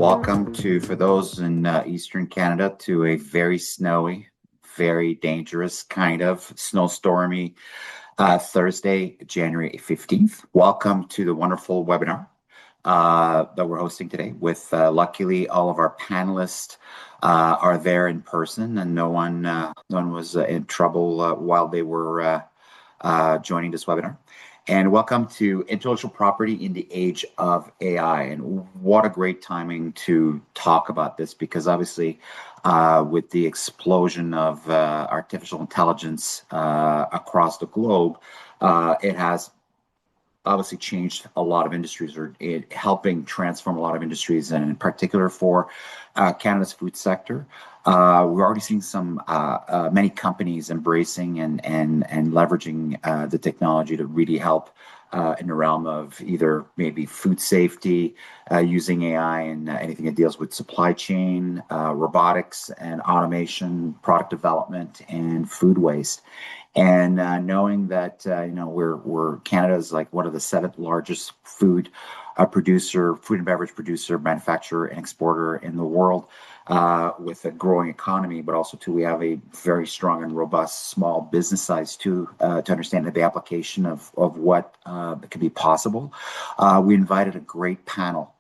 welcome for those in Eastern Canada, to a very snowy, very dangerous kind of snowstormy Thursday, January 15th. Welcome to the wonderful webinar that we're hosting today with, luckily, all of our panelists are there in person, and no one was in trouble while they were joining this webinar. And welcome to Intellectual Property in the Age of AI. And what a great timing to talk about this, because obviously with the explosion of artificial intelligence across the globe, it has obviously changed a lot of industries, or helping transform a lot of industries, and in particular for Canada's food sector. We're already seeing some many companies embracing and leveraging the technology to really help in the realm of either maybe food safety, using AI and anything that deals with supply chain, robotics and automation, product development, and food waste. And knowing that we're Canada's like one of the 7th largest food and beverage producer, manufacturer, and exporter in the world, with a growing economy, but also too we have a very strong and robust small business size too, to understand the application of what could be possible. We invited a great panel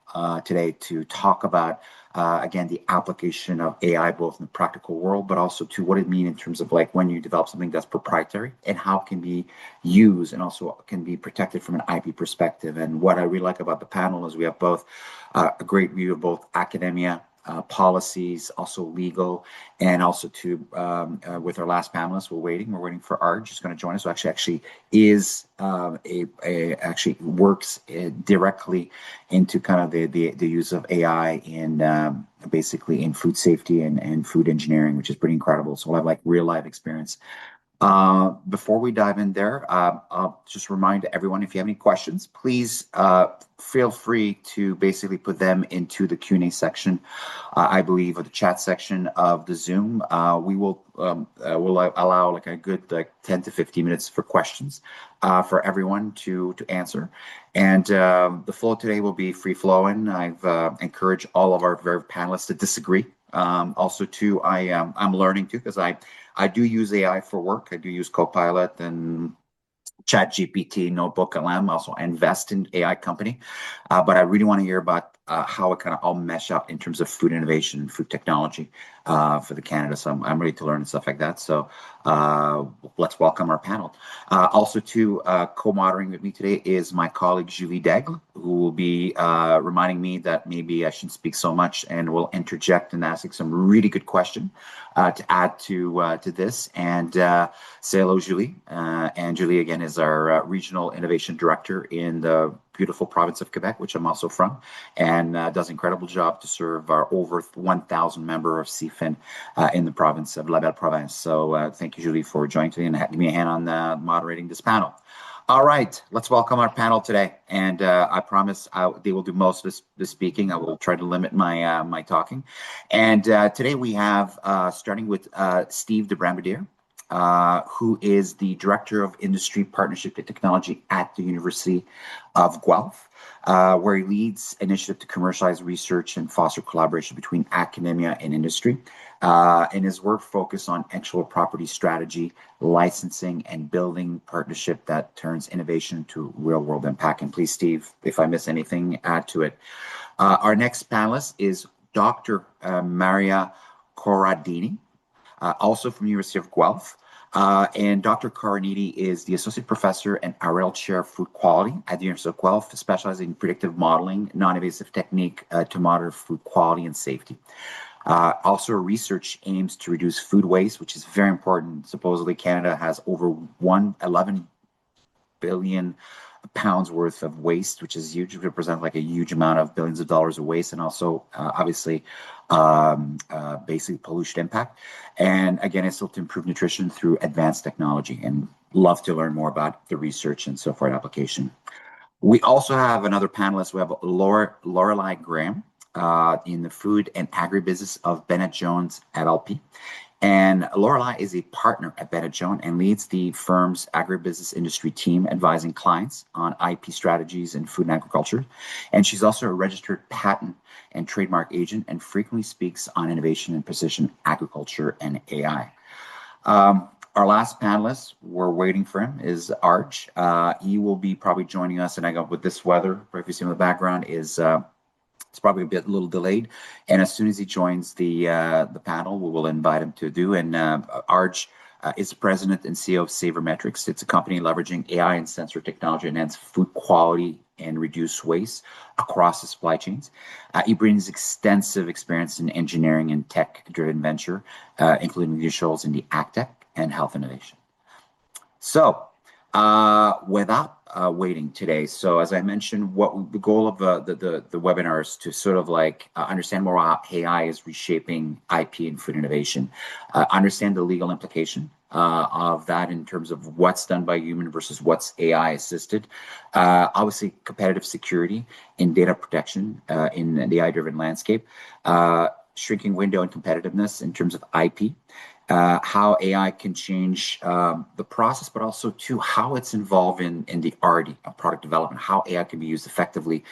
today to talk about again, the application of AI both in the practical world, but also to what it means in terms of like when you develop something that's proprietary and how it can be used and also can be protected from an IP perspective. And what I really like about the panel is we have both a great view of both academia, policies, also legal, and also with our last panelist, we're waiting for Arj, who's going to join us, who actually is actually works directly into kind of the use of AI in basically in food safety and food engineering, which is pretty incredible. So we'll have like real life experience. Before we dive in there, I'll just remind everyone, if you have any questions, please feel free to basically put them into the Q&A section, I believe, or the chat section of the Zoom. We will allow like a good 10 to 15 minutes for questions for everyone to answer. And the flow today will be free flowing. I've encouraged all of our panelists to disagree. Also, too, I'm learning too, because I do use AI for work. I do use Copilot and ChatGPT, Notebook, LM. Also invest in AI company, but I really want to hear about how it kind of all mesh up in terms of food innovation and food technology for the Canada. So I'm ready to learn and stuff like that. So let's welcome our panel. Also, too, co-moderating with me today is my colleague Julie Daigle, who will be reminding me that maybe I shouldn't speak so much and will interject and ask some really good question to add to this. And say hello, Julie. And Julie, again, is our Regional Innovation Director in the beautiful province of Quebec, which I'm also from, and does an incredible job to serve our over 1,000 member of CFIN in the province of La Belle Province. So thank you, Julie, for joining today and giving me a hand on moderating this panel. All right, let's welcome our panel today. And I promise they will do most of the speaking. I will try to limit my talking. And today we have, starting with Steve de Brabandere, who is the Director of Industry Partnership and Technology at the University of Guelph, where he leads initiative to commercialize research and foster collaboration between academia and industry. And his work focused on intellectual property strategy, licensing, and building partnership that turns innovation to real-world impact. And please, Steve, if I miss anything, add to it. Our next panelist is Dr. Maria Corradini, also from the University of Guelph. And Dr. Corradini is the Associate Professor and Arel Chair of Food Quality at the University of Guelph, specializing in predictive modeling, non-invasive technique to monitor food quality and safety. Also, research aims to reduce food waste, which is very important. Supposedly, Canada has over 11 billion pounds worth of waste, which is huge. It represents like a huge amount of billions of dollars of waste, and also obviously basically pollution impact. And again, it's still to improve nutrition through advanced technology, and love to learn more about the research and so forth application. We also have another panelist. We have Lorelei Graham in the food and agribusiness of Bennett Jones LLP. And Lorelei is a partner at Bennett and leads the firm's agribusiness industry team, advising clients on IP strategies in food and agriculture. And she's also a registered patent and trademark agent and frequently speaks on innovation in precision agriculture and AI. Our last panelist, we're waiting for him, is Arj. He will be probably joining us, and I got with this weather, if you see in the background, is it's probably a little delayed. And as soon as he joins the panel, we will invite him to do. And Arj is the president and CEO of Savormetrics. It's a company leveraging AI and sensor technology to enhance food quality and reduce waste across the supply chains. He brings extensive experience in engineering and tech-driven venture, including leadership roles in the AgTech and health innovation. So, without waiting today, so as I mentioned, what the goal of the webinar is to sort of like understand more how AI is reshaping IP and food innovation, understand the legal implication of that in terms of what's done by human versus what's AI assisted, obviously competitive security and data protection in the AI-driven landscape, shrinking window and competitiveness in terms of IP, how AI can change the process, but also too how it's involved in the R&D, product development, how AI can be used effectively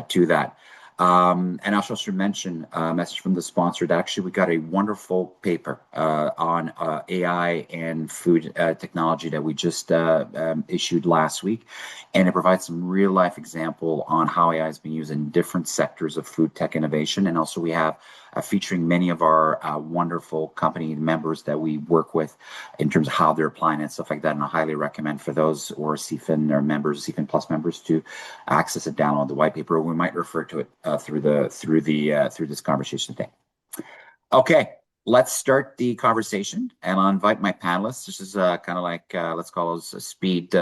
to that. And I should also mention a message from the sponsor that actually we got a wonderful paper on AI and food technology that we just issued last week. And it provides some real life example on how AI is being used in different sectors of food tech innovation. And also we have featuring many of our wonderful company members that we work with in terms of how they're applying it, stuff like that. And I highly recommend for those who are CFIN or members, CFIN Plus members, to access it, download the white paper. We might refer to it through this conversation today. Okay, let's start the conversation, and I'll invite my panelists. This is kind of like let's call it a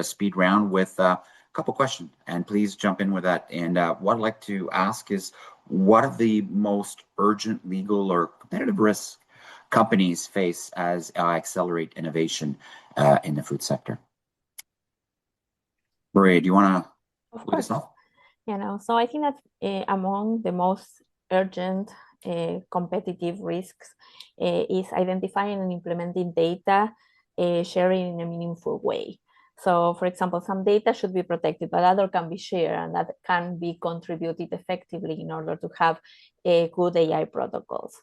speed round with a couple questions, and please jump in with that. And what I'd like to ask is, what are the most urgent legal or competitive risks companies face as accelerate innovation in the food sector? Maria, do you want to lead us off? So I think that among the most urgent competitive risks is identifying and implementing data sharing in a meaningful way. So, for example, some data should be protected, but other can be shared, and that can be contributed effectively in order to have good AI protocols.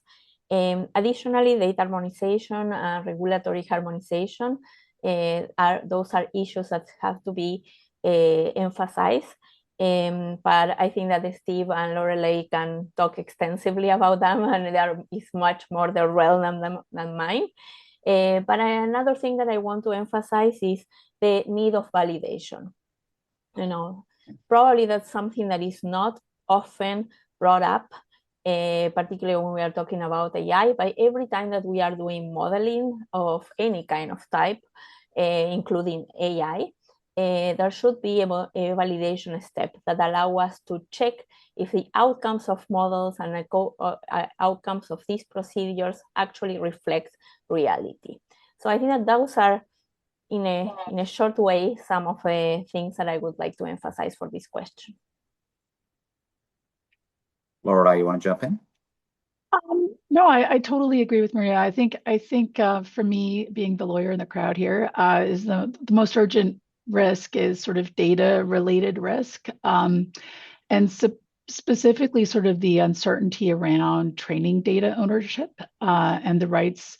Additionally, data harmonization and regulatory harmonization those are issues that have to be emphasized. But I think that Steve and Lorelei can talk extensively about them, and there is much more their realm than mine. But another thing that I want to emphasize is the need of validation. Probably that's something that is not often brought up, particularly when we are talking about AI. But every time that we are doing modeling of any kind of type, including AI, there should be a validation step that allow us to check if the outcomes of models and outcomes of these procedures actually reflect reality. So I think that those are, in a short way, some of the things that I would like to emphasize for this question. Laura, you want to jump in? No, I totally agree with Maria. I think for me, being the lawyer in the crowd here, is the most urgent risk is sort of data related risk, and specifically sort of the uncertainty around training data ownership and the rights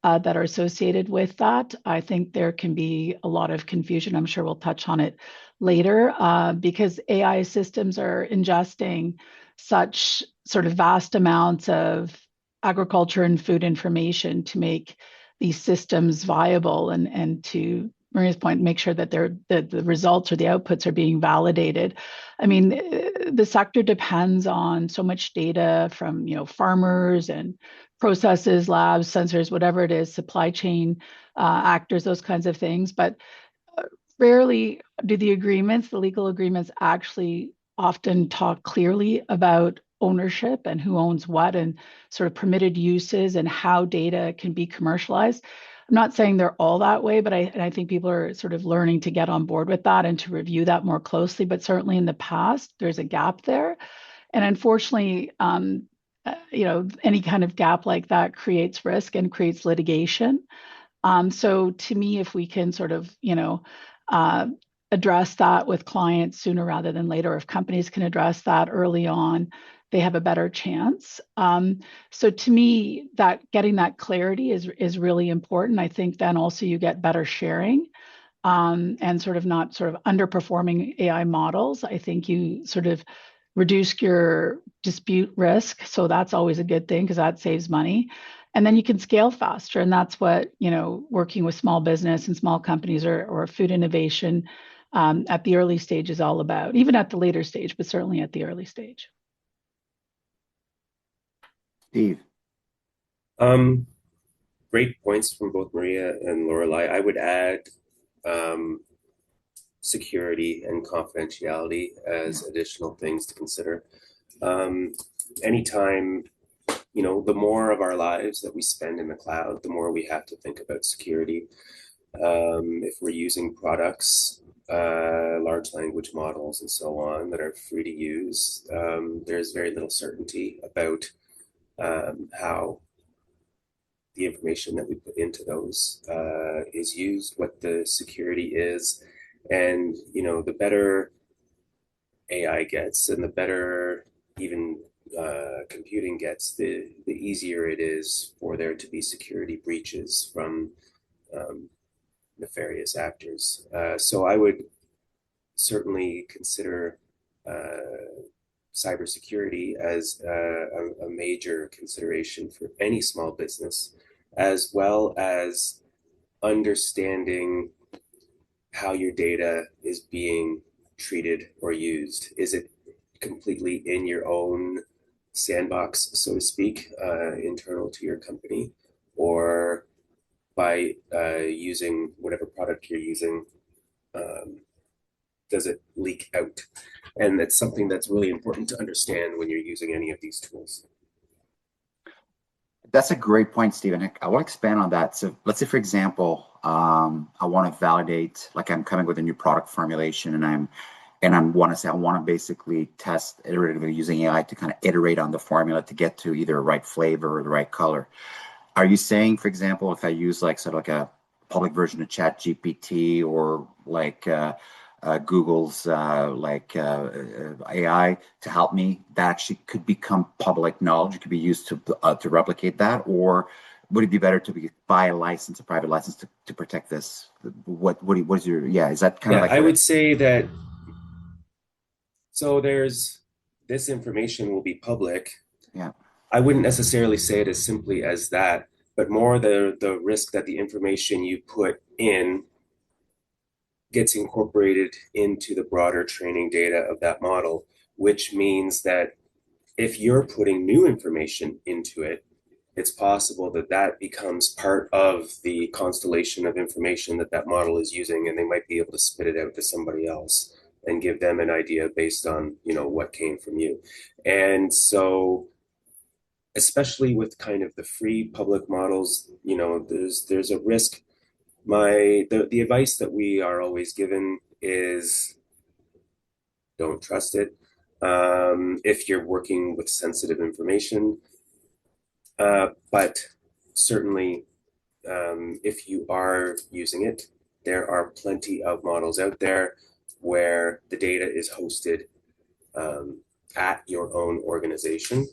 that are associated with that. I think there can be a lot of confusion. I'm sure we'll touch on it later because AI systems are ingesting such sort of vast amounts of agriculture and food information to make these systems viable and to Maria's point, make sure that the results or the outputs are being validated. I mean, the sector depends on so much data from farmers and processes, labs, sensors, whatever it is, supply chain actors, those kinds of things. But rarely do the legal agreements, actually often talk clearly about ownership and who owns what and sort of permitted uses and how data can be commercialized. I'm not saying they're all that way, but I think people are sort of learning to get on board with that and to review that more closely. But certainly in the past, there's a gap there. And unfortunately, any kind of gap like that creates risk and creates litigation. So to me, if we can sort of, address that with clients sooner rather than later, if companies can address that early on, they have a better chance. So to me, that getting that clarity is really important. I think then also you get better sharing, and sort of not sort of underperforming AI models. I think you sort of reduce your dispute risk. So that's always a good thing because that saves money. And then you can scale faster. And that's what, working with small business and small companies or food innovation at the early stage is all about, even at the later stage, but certainly at the early stage. Steve. Great points from both Maria and Lorelei. I would add security and confidentiality as additional things to consider. Anytime, the more of our lives that we spend in the cloud, the more we have to think about security. If we're using products, large language models and so on that are free to use, there's very little certainty about how the information that we put into those is used, what the security is. And, the better AI gets and the better even computing gets, the easier it is for there to be security breaches from nefarious actors. So I would certainly consider cybersecurity as a major consideration for any small business, as well as understanding how your data is being treated or used. Is it completely in your own sandbox, so to speak, internal to your company, or by using whatever product you're using, does it leak out? And that's something that's really important to understand when you're using any of these tools. That's a great point, Stephen. I want to expand on that. So let's say, for example, I want to validate, like I'm coming with a new product formulation and I want to basically test iteratively using AI to kind of iterate on the formula to get to either the right flavor or the right color. Are you saying, for example, if I use like sort of like a public version of Chat GPT or like Google's AI to help me, that actually could become public knowledge? It could be used to replicate that, or would it be better to buy a license, a private license to protect this? What is your, is that kind of like? I would say that, so this information will be public. Yeah. I wouldn't necessarily say it as simply as that, but more the risk that the information you put in gets incorporated into the broader training data of that model, which means that if you're putting new information into it, it's possible that that becomes part of the constellation of information that model is using, and they might be able to spit it out to somebody else and give them an idea based on, what came from you. And so, especially with kind of the free public models, there's a risk. The advice that we are always given is don't trust it if you're working with sensitive information. But certainly, if you are using it, there are plenty of models out there where the data is hosted at your own organization.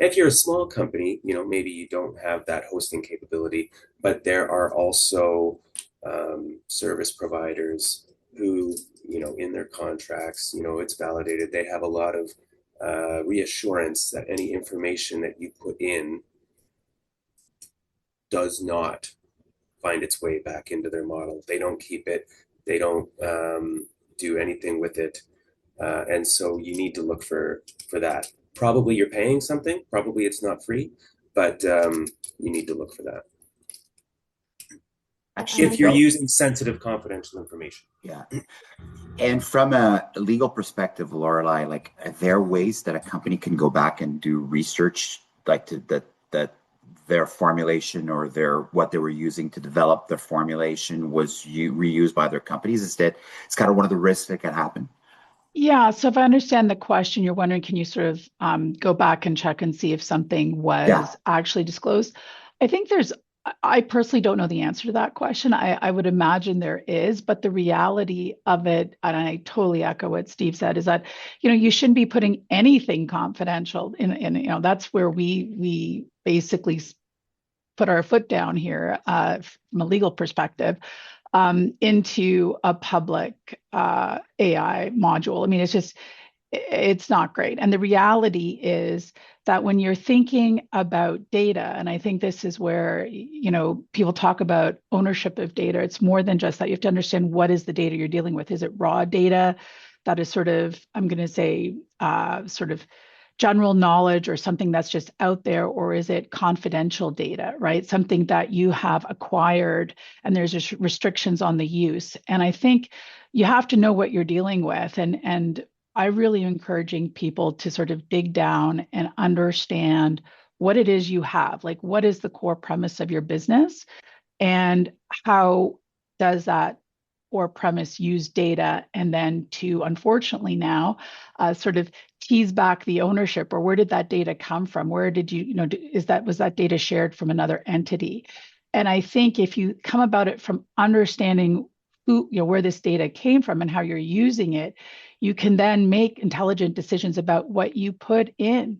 If you're a small company, maybe you don't have that hosting capability, but there are also service providers who, in their contracts, it's validated. They have a lot of reassurance that any information that you put in does not find its way back into their model. They don't keep it. They don't do anything with it. And so you need to look for that. Probably you're paying something. Probably it's not free, but you need to look for that. Actually, if you're using sensitive, confidential information. Yeah. And from a legal perspective, Lorelei, like, are there ways that a company can go back and do research, like that their formulation or what they were using to develop their formulation was reused by their companies? It's kind of one of the risks that can happen. Yeah, so if I understand the question, you're wondering, can you sort of go back and check and see if something was actually disclosed? I think I personally don't know the answer to that question. I would imagine there is, but the reality of it, and I totally echo what Steve said, is that, you shouldn't be putting anything confidential in, that's where we basically put our foot down here from a legal perspective. Into a public AI module. I mean, it's not great. And the reality is that when you're thinking about data, and I think this is where, people talk about ownership of data, it's more than just that. You have to understand what is the data you're dealing with. Is it raw data that is sort of, I'm going to say, sort of general knowledge or something that's just out there, or is it confidential data, right? Something that you have acquired and there's just restrictions on the use. And I think you have to know what you're dealing with. And I really encouraging people to sort of dig down and understand what it is you have, like what is the core premise of your business and how does that core premise use data, and then to, unfortunately now, sort of tease back the ownership, or where did that data come from? Where did was that data shared from another entity? And I think if you come about it from understanding where this data came from and how you're using it, you can then make intelligent decisions about what you put in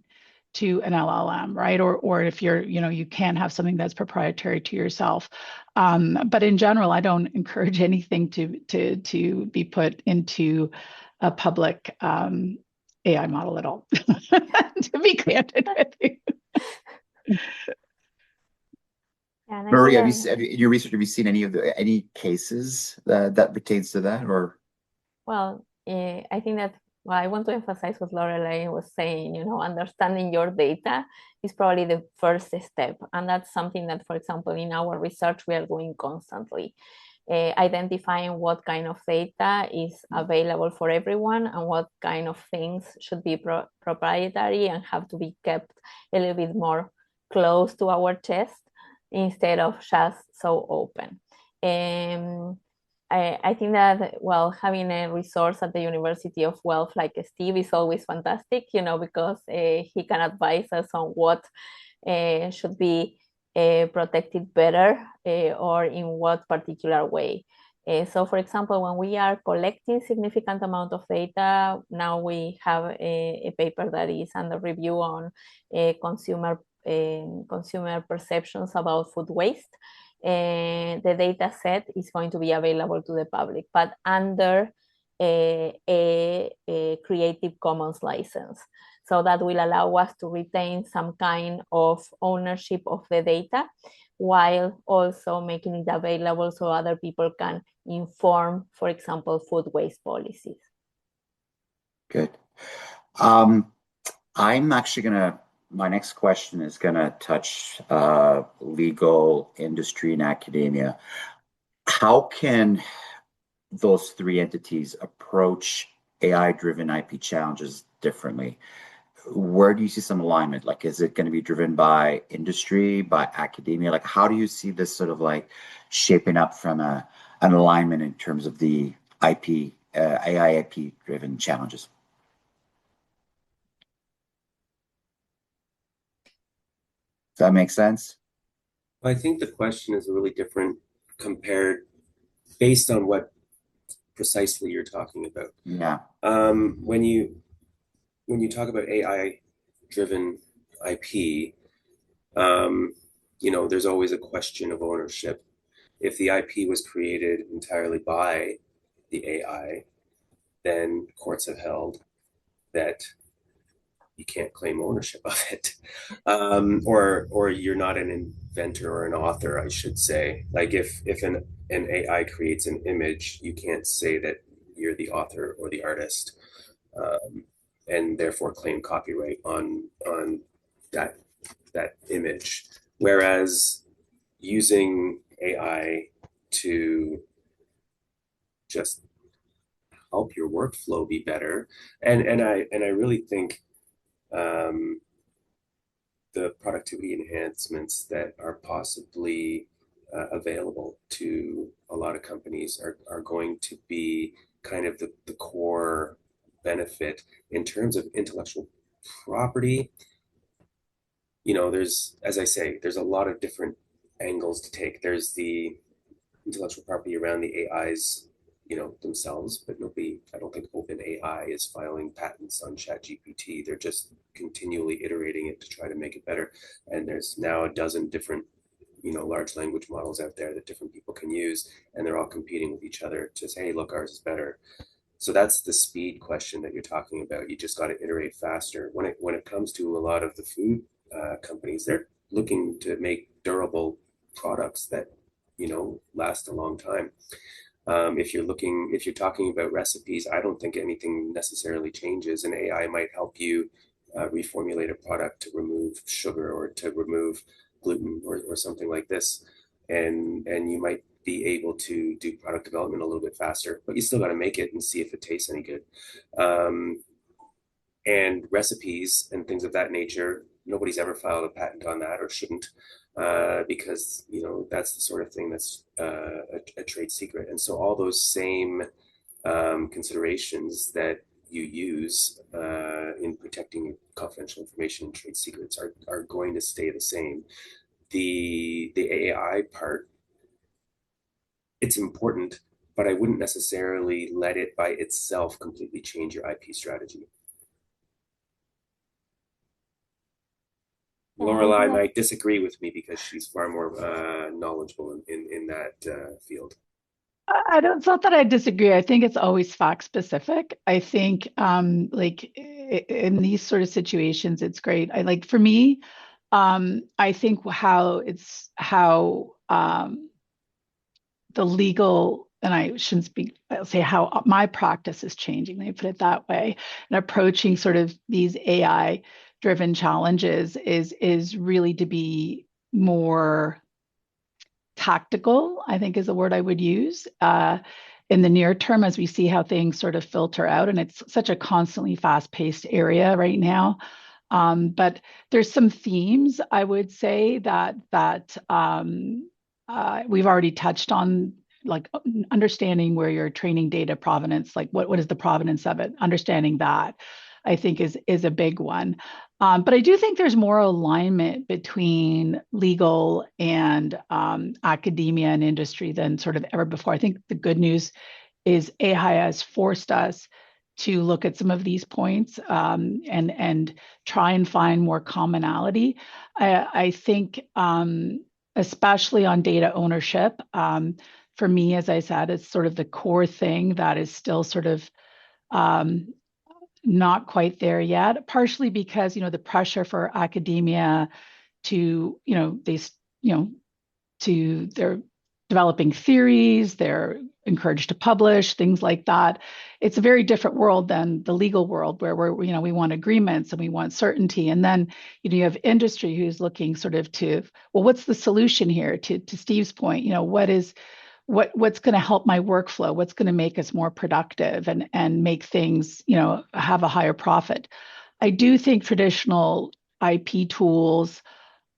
to an LLM, right? Or if you're, you can have something that's proprietary to yourself. But in general, I don't encourage anything to be put into a public AI model at all, to be candid with you. Yeah, Marie, in your research, have you seen any cases that pertains to that, or? Well, I think that I want to emphasize what Lorelei was saying. Understanding your data is probably the first step, and that's something that, for example, in our research we are doing constantly, identifying what kind of data is available for everyone and what kind of things should be proprietary and have to be kept a little bit more close to our chest instead of just so open. I think that, having a resource at the University of Guelph like Steve is always fantastic, because he can advise us on what should be protected better or in what particular way. So, for example, when we are collecting significant amount of data, now we have a paper that is under review on consumer perceptions about food waste. The data set is going to be available to the public, but under a Creative Commons license. So that will allow us to retain some kind of ownership of the data, while also making it available so other people can inform, for example, food waste policies. Good. I'm actually my next question is going to touch legal, industry, and academia. How can those three entities approach AI-driven IP challenges differently? Where do you see some alignment? Like, is it going to be driven by industry, by academia? Like, how do you see this sort of like shaping up from an alignment in terms of the IP, AI IP-driven challenges? Does that make sense? I think the question is really different based on what precisely you're talking about. Yeah. When you talk about AI-driven IP, there's always a question of ownership. If the IP was created entirely by the AI, then courts have held that you can't claim ownership of it, or you're not an inventor or an author, I should say. Like if an AI creates an image, you can't say that you're the author or the artist, and therefore claim copyright on that image. Whereas using AI to just help your workflow be better, and I really think the productivity enhancements that are possibly available to a lot of companies are going to be kind of the core benefit. In terms of intellectual property, you know, there's, as I say, there's a lot of different angles to take. There's the intellectual property around the AIs, you know, themselves, but nobody, I don't think OpenAI is filing patents on ChatGPT. They're just continually iterating it to try to make it better. And there's now a dozen different, you know, large language models out there that different people can use, and they're all competing with each other to say, hey, look, ours is better. So that's the speed question that you're talking about. You just got to iterate faster. When it comes to a lot of the food companies, they're looking to make durable products that, you know, last a long time. If you're talking about recipes, I don't think anything necessarily changes, and AI might help you reformulate a product to remove sugar or to remove gluten or something like this, and you might be able to do product development a little bit faster, but you still got to make it and see if it tastes any good. And recipes and things of that nature, nobody's ever filed a patent on that, or shouldn't, because, you know, that's the sort of thing that's a trade secret. And so all those same considerations that you use in protecting confidential information and trade secrets are going to stay the same. The AI part, it's important, but I wouldn't necessarily let it by itself completely change your IP strategy. Lorelei might disagree with me because she's far more knowledgeable in that field. It's not that I disagree. I think it's always fact specific. I think like in these sort of situations, it's great. For me, I think how the legal, and I shouldn't speak, I'll say how my practice is changing, let me put it that way, and approaching sort of these AI driven challenges is really to be more tactical, I think is the word I would use, in the near term, as we see how things sort of filter out. And it's such a constantly fast-paced area right now. But there's some themes, I would say, that we've already touched on, like understanding where your training data provenance, like what is the provenance of it, understanding that, I think is a big one. But I do think there's more alignment between legal and academia and industry than sort of ever before. I think the good news is AI has forced us to look at some of these points and try and find more commonality. I think, especially on data ownership, for me, as I said, it's sort of the core thing that is still sort of not quite there yet, partially because, you know, the pressure for academia to, you know, they're developing theories, they're encouraged to publish, things like that. It's a very different world than the legal world where you know, we want agreements and we want certainty. And then, you know, you have industry who's looking sort of to, well, what's the solution here? To Steve's point, you know, what's going to help my workflow? What's going to make us more productive and make things, you know, have a higher profit? I do think traditional IP tools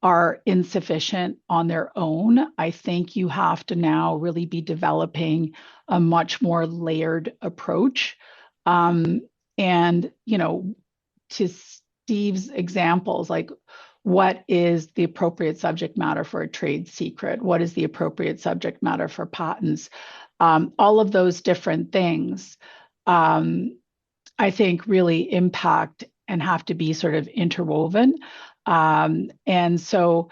are insufficient on their own. I think you have to now really be developing a much more layered approach. And, you know, to Steve's examples, like, what is the appropriate subject matter for a trade secret? What is the appropriate subject matter for patents? All of those different things, I think, really impact and have to be sort of interwoven. And so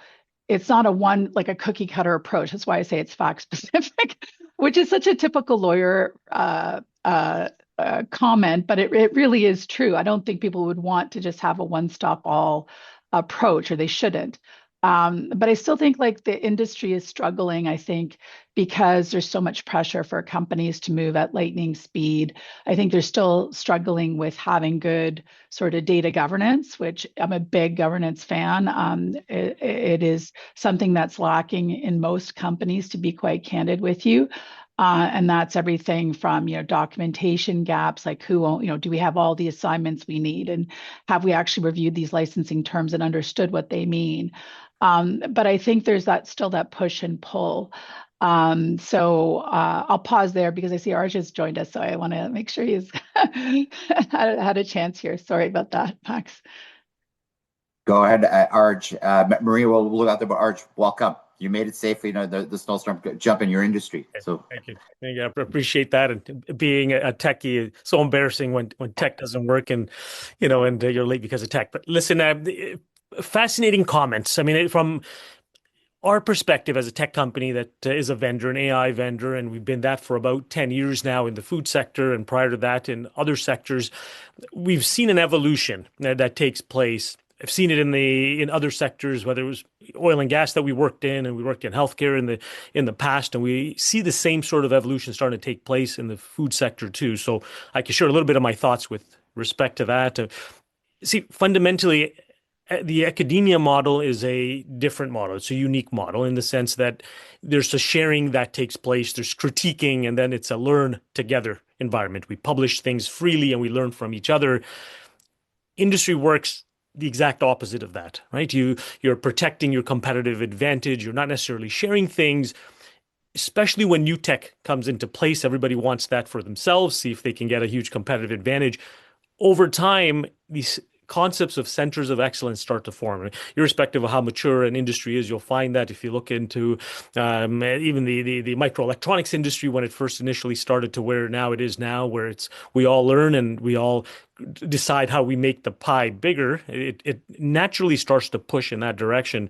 it's not like a cookie cutter approach. That's why I say it's fact specific, which is such a typical lawyer comment, but it really is true. I don't think people would want to just have a one-stop all approach, or they shouldn't. But I still think like the industry is struggling, I think, because there's so much pressure for companies to move at lightning speed. I think they're still struggling with having good sort of data governance, which I'm a big governance fan. It is something that's lacking in most companies, to be quite candid with you. And that's everything from, you know, documentation gaps, like who, you know, do we have all the assignments we need? And have we actually reviewed these licensing terms and understood what they mean? But I think there's still that push and pull. So I'll pause there because I see Arj has joined us, so I want to make sure he's had a chance here. Sorry about that, Max. Go ahead, Arj. Maria, we'll look out there, but Arj, welcome. You made it safely. You know, the snowstorm jump in your industry. So thank you. I appreciate that. And being a techie, so embarrassing when tech doesn't work and you're late because of tech. But listen, fascinating comments. I mean, from our perspective as a tech company that is a vendor, an AI vendor, and we've been that for about 10 years now in the food sector, and prior to that in other sectors, we've seen an evolution that takes place. I've seen it in other sectors, whether it was oil and gas that we worked in, and we worked in healthcare in the past, and we see the same sort of evolution starting to take place in the food sector too. So I can share a little bit of my thoughts with respect to that. See, fundamentally, the academia model is a different model. It's a unique model in the sense that there's a sharing that takes place, there's critiquing, and then it's a learn together environment. We publish things freely and we learn from each other. Industry works the exact opposite of that, right? You're protecting your competitive advantage. You're not necessarily sharing things, especially when new tech comes into place. Everybody wants that for themselves, see if they can get a huge competitive advantage. Over time, these concepts of centers of excellence start to form. Irrespective of how mature an industry is, you'll find that if you look into even the microelectronics industry when it first initially started to where now it is now, where we all learn and we all decide how we make the pie bigger, it naturally starts to push in that direction.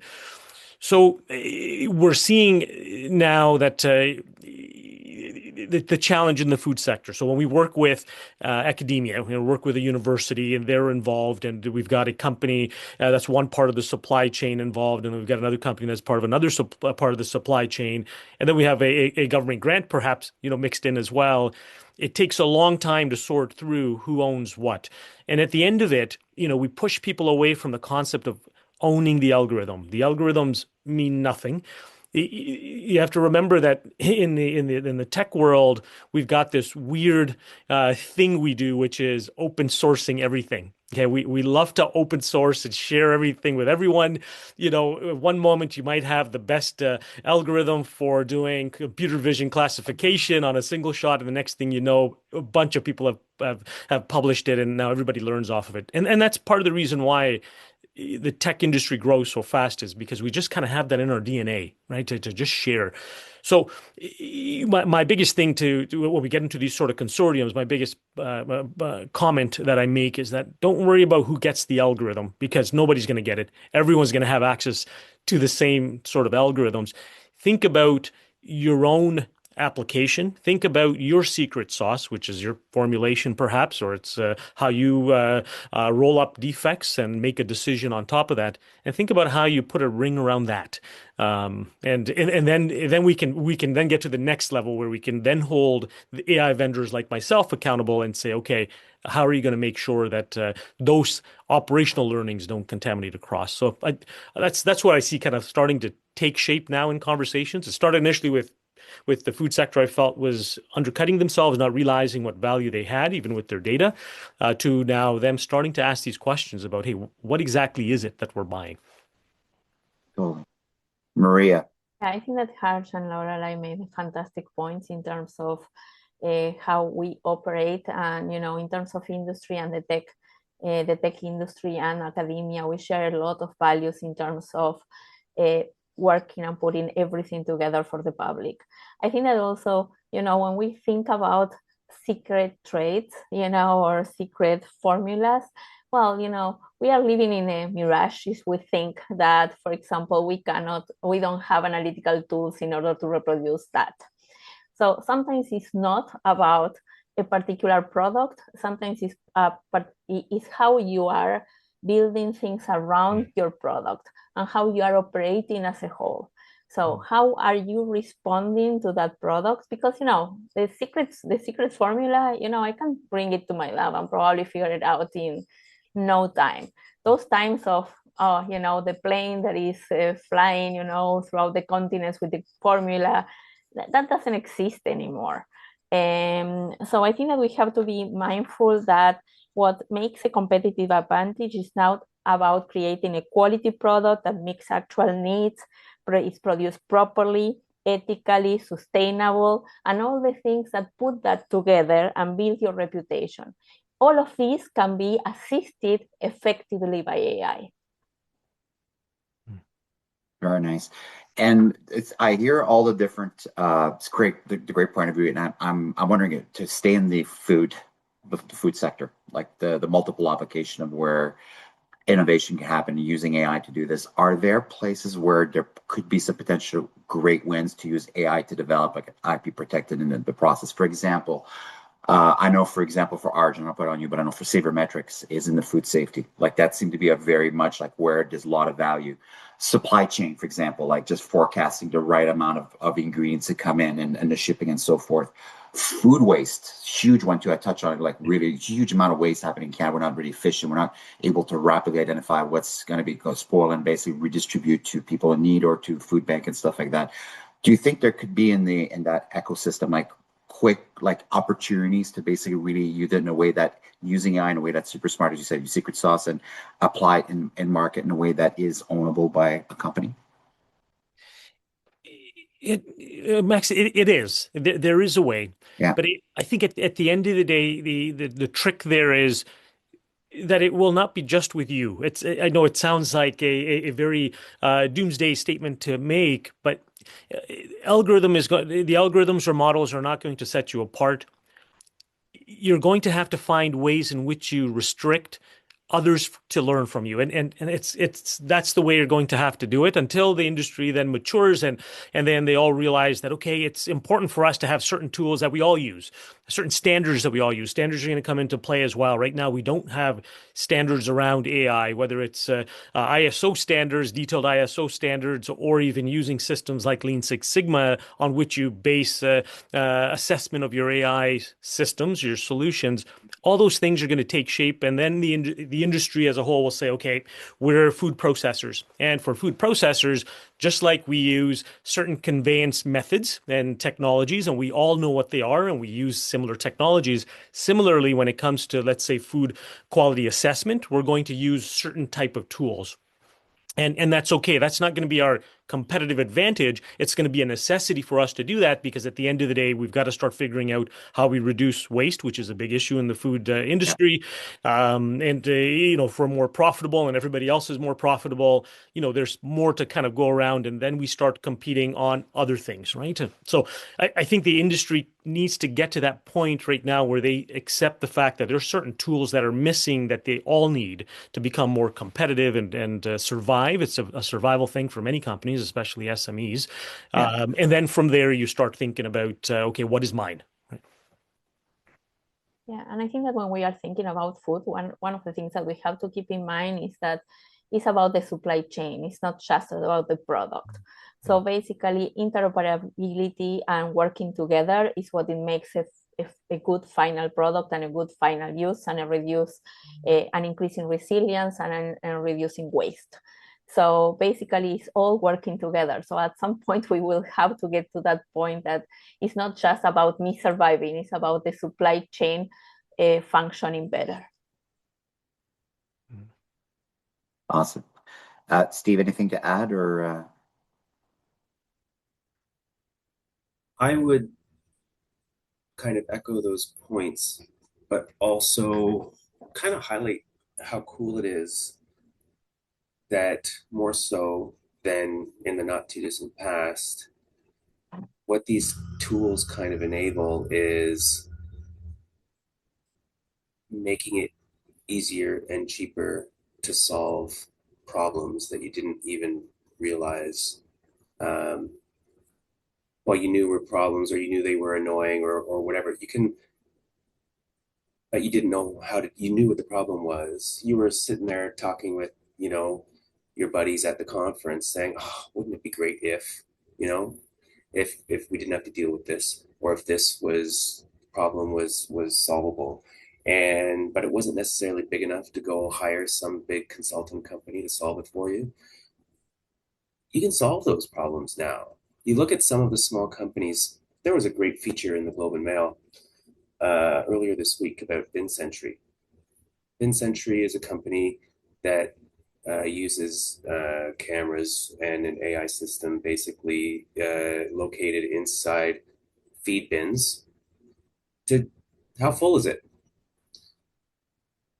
So we're seeing now that the challenge in the food sector. So when we work with academia, we work with a university and they're involved, and we've got a company that's one part of the supply chain involved, and we've got another company that's part of another part of the supply chain, and then we have a government grant perhaps mixed in as well. It takes a long time to sort through who owns what, and at the end of it, we push people away from the concept of owning the algorithm. The algorithms mean nothing. You have to remember that in the tech world, we've got this weird thing we do, which is open sourcing everything. Okay, we love to open source and share everything with everyone. One moment you might have the best algorithm for doing computer vision classification on a single shot, and the next thing you know, a bunch of people have published it, and now everybody learns off of it. And that's part of the reason why the tech industry grows so fast, is because we just kind of have that in our DNA, right? To just share. So my biggest thing when we get into these sort of consortiums, my biggest comment that I make is that don't worry about who gets the algorithm, because nobody's going to get it. Everyone's going to have access to the same sort of algorithms. Think about your own application. Think about your secret sauce, which is your formulation perhaps, or it's how you roll up defects and make a decision on top of that. And think about how you put a ring around that. And then we can then get to the next level where we can then hold the AI vendors like myself accountable and say, okay, how are you going to make sure that those operational learnings don't contaminate across? So that's what I see kind of starting to take shape now in conversations. It started initially with the food sector, I felt was undercutting themselves, not realizing what value they had, even with their data, to now them starting to ask these questions about, hey, what exactly is it that we're buying? Cool. Maria. Yeah, I think that Harj and Lorelei made fantastic points in terms of how we operate, and in terms of industry and the tech industry and academia, we share a lot of values in terms of working and putting everything together for the public. I think that also, when we think about secret traits, or secret formulas, well, we are living in a mirage if we think that, for example, we don't have analytical tools in order to reproduce that. So sometimes it's not about a particular product. Sometimes it's how you are building things around your product and how you are operating as a whole. So how are you responding to that product? Because the secret formula, I can bring it to my lab and probably figure it out in no time. Those times of the plane that is flying throughout the continents with the formula, that doesn't exist anymore. So I think that we have to be mindful that what makes a competitive advantage is not about creating a quality product that meets actual needs, is produced properly, ethically, sustainable, and all the things that put that together and build your reputation. All of these can be assisted effectively by AI. Very nice. And I hear all the different, it's great, the great point of view. And I'm wondering to stay in the food sector, like the multiple application of where innovation can happen using AI to do this. Are there places where there could be some potential great wins to use AI to develop like IP protected in the process? For example, I know, for example, for Arjun, I'll put it on you, but I know for Savormetrics is in the food safety. Like that seemed to be a very much like where there's a lot of value. Supply chain, for example, like just forecasting the right amount of ingredients to come in and the shipping and so forth. Food waste, huge one too. I touched on it, like really huge amount of waste happening in Canada. We're not really efficient. We're not able to rapidly identify what's going to be spoiled and basically redistribute to people in need or to food bank and stuff like that. Do you think there could be in that ecosystem like quick like opportunities to basically really use it in a way that using AI in a way that's super smart, as you said, your secret sauce, and apply it in market in a way that is ownable by a company? Max, it is. There is a way. Yeah. But I think at the end of the day, the trick there is that it will not be just with you. I know it sounds like a very doomsday statement to make, but the algorithms or models are not going to set you apart. You're going to have to find ways in which you restrict others to learn from you, and that's the way you're going to have to do it until the industry then matures and then they all realize that okay, it's important for us to have certain tools that we all use, certain standards that we all use. Standards are going to come into play as well. Right now, we don't have standards around AI, whether it's ISO standards, detailed ISO standards, or even using systems like Lean Six Sigma on which you base assessment of your AI systems, your solutions. All those things are going to take shape, and then the industry as a whole will say, okay, we're food processors. And for food processors, just like we use certain conveyance methods and technologies, and we all know what they are, and we use similar technologies. Similarly, when it comes to, let's say, food quality assessment, we're going to use certain type of tools. And that's okay. That's not going to be our competitive advantage. It's going to be a necessity for us to do that because at the end of the day, we've got to start figuring out how we reduce waste, which is a big issue in the food industry. For more profitable and everybody else is more profitable, there's more to kind of go around, and then we start competing on other things, right? So I think the industry needs to get to that point right now where they accept the fact that there are certain tools that are missing that they all need to become more competitive and survive. It's a survival thing for many companies, especially SMEs. Yeah. And then from there, you start thinking about, okay, what is mine? Right. Yeah, and I think that when we are thinking about food, one of the things that we have to keep in mind is that it's about the supply chain. It's not just about the product. So basically, interoperability and working together is what it makes a good final product and a good final use, and an increasing resilience and reducing waste. So basically, it's all working together. So at some point, we will have to get to that point that it's not just about me surviving, it's about the supply chain functioning better. Awesome. Steve, anything to add or? I would kind of echo those points, but also kind of highlight how cool it is that more so than in the not too distant past, what these tools kind of enable is making it easier and cheaper to solve problems that you didn't even realize. Well, you knew were problems, or you knew they were annoying, or whatever. But you didn't know you knew what the problem was. You were sitting there talking with, your buddies at the conference saying, oh, wouldn't it be great if we didn't have to deal with this, or if this problem was solvable. But it wasn't necessarily big enough to go hire some big consulting company to solve it for you. You can solve those problems now. You look at some of the small companies. There was a great feature in the Globe and Mail earlier this week about VinCentry. VinCentry is a company that uses cameras and an AI system basically located inside feed bins to how full is it?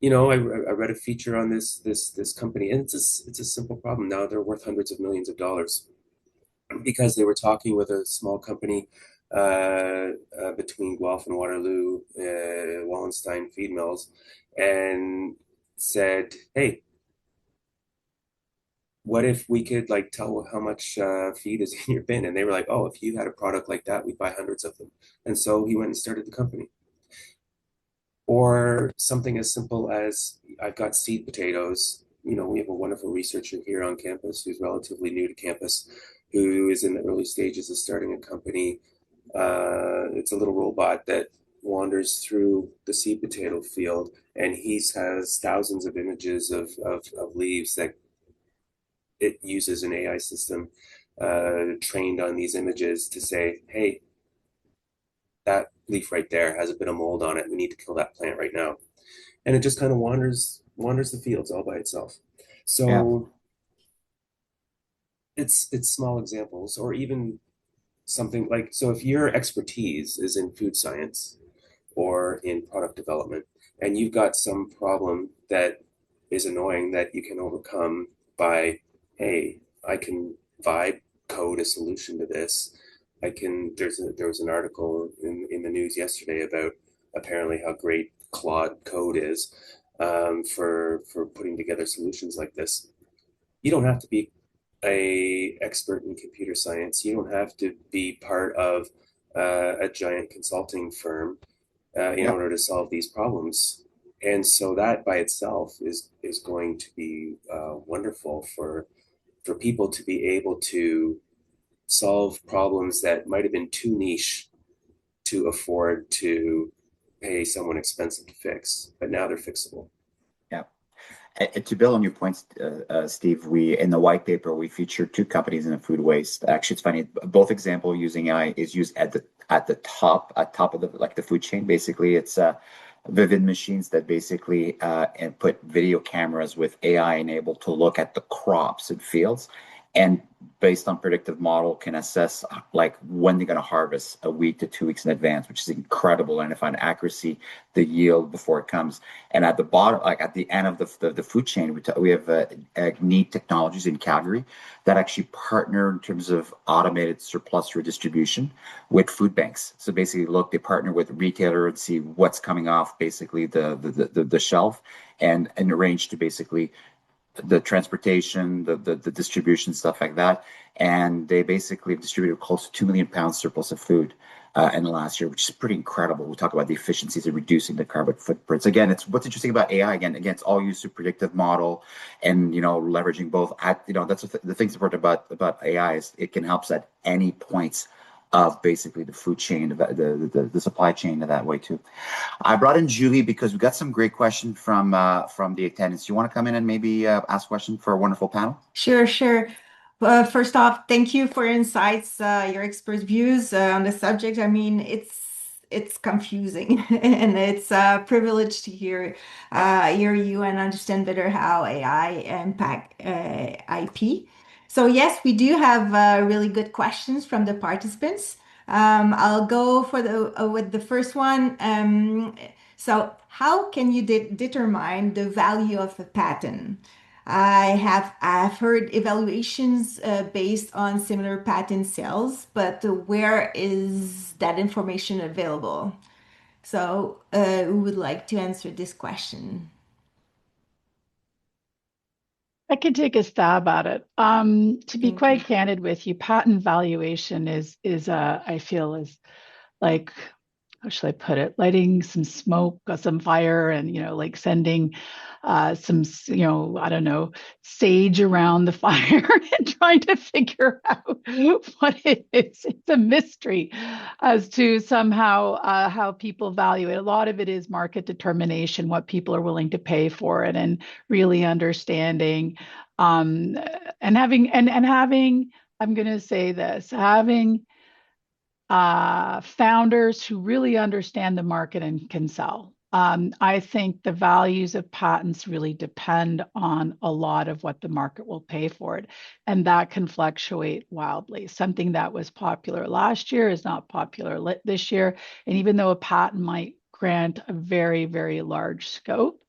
I read a feature on this company, and it's a simple problem. Now they're worth hundreds of millions of dollars because they were talking with a small company between Guelph and Waterloo, Wallenstein feed mills, and said, "Hey, what if we could like tell how much feed is in your bin?" And they were like, "Oh, if you had a product like that, we'd buy hundreds of them." And so he went and started the company. Or something as simple as I've got seed potatoes. We have a wonderful researcher here on campus who's relatively new to campus, who is in the early stages of starting a company. It's a little robot that wanders through the seed potato field, and he has thousands of images of leaves that it uses an AI system trained on these images to say, hey, that leaf right there has a bit of mold on it. We need to kill that plant right now. And it just kind of wanders the fields all by itself. So it's small examples, or even something like, so if your expertise is in food science or in product development, and you've got some problem that is annoying that you can overcome by, hey, I can vibe code a solution to this. There was an article in the news yesterday about apparently how great Claude Code is for putting together solutions like this. You don't have to be a expert in computer science. You don't have to be part of a giant consulting firm in order to solve these problems. And so that by itself is going to be wonderful for people to be able to solve problems that might have been too niche to afford to pay someone expensive to fix, but now they're fixable. Yeah. To build on your points, Steve, we in the white paper we featured two companies in the food waste. Actually, it's funny. Both example using AI is used at the top of the food chain. Basically, it's Vivid machines that basically and put video cameras with AI enabled to look at the crops and fields, and based on predictive model can assess like when they're going to harvest a week to 2 weeks in advance, which is incredible, and find accuracy, the yield before it comes. And at the bottom, like at the end of the food chain, we have neat technologies in Calgary that actually partner in terms of automated surplus redistribution with food banks. So basically, look, they partner with retailer and see what's coming off basically the shelf, and arrange to basically the transportation, the distribution, stuff like that. And they basically distributed close to 2 million pounds surplus of food in the last year, which is pretty incredible. We talk about the efficiencies of reducing the carbon footprints. Again, it's what's interesting about AI. Again, it's all used to predictive model, and leveraging both. That's the things important about AI is it can help us at any points of basically the food chain, the supply chain that way too. I brought in Julie because we got some great questions from the attendants. You want to come in and maybe ask a question for a wonderful panel? Sure. First off, thank you for your insights, your expert views on the subject. I mean, it's confusing, and it's a privilege to hear you and understand better how AI impact IP. So yes, we do have really good questions from the participants. I'll go with the first one. So how can you determine the value of a patent? I've heard evaluations based on similar patent sales, but where is that information available? So who would like to answer this question? I can take a stab at it. To be quite candid with you, patent valuation is I feel is like, how should I put it? Lighting some smoke, some fire, and like sending some I don't know, sage around the fire and trying to figure out what it is. It's a mystery as to somehow how people value it. A lot of it is market determination, what people are willing to pay for it, and really understanding and having I'm going to say this, having founders who really understand the market and can sell. I think the values of patents really depend on a lot of what the market will pay for it. And that can fluctuate wildly. Something that was popular last year is not popular this year. And even though a patent might grant a very, very large scope,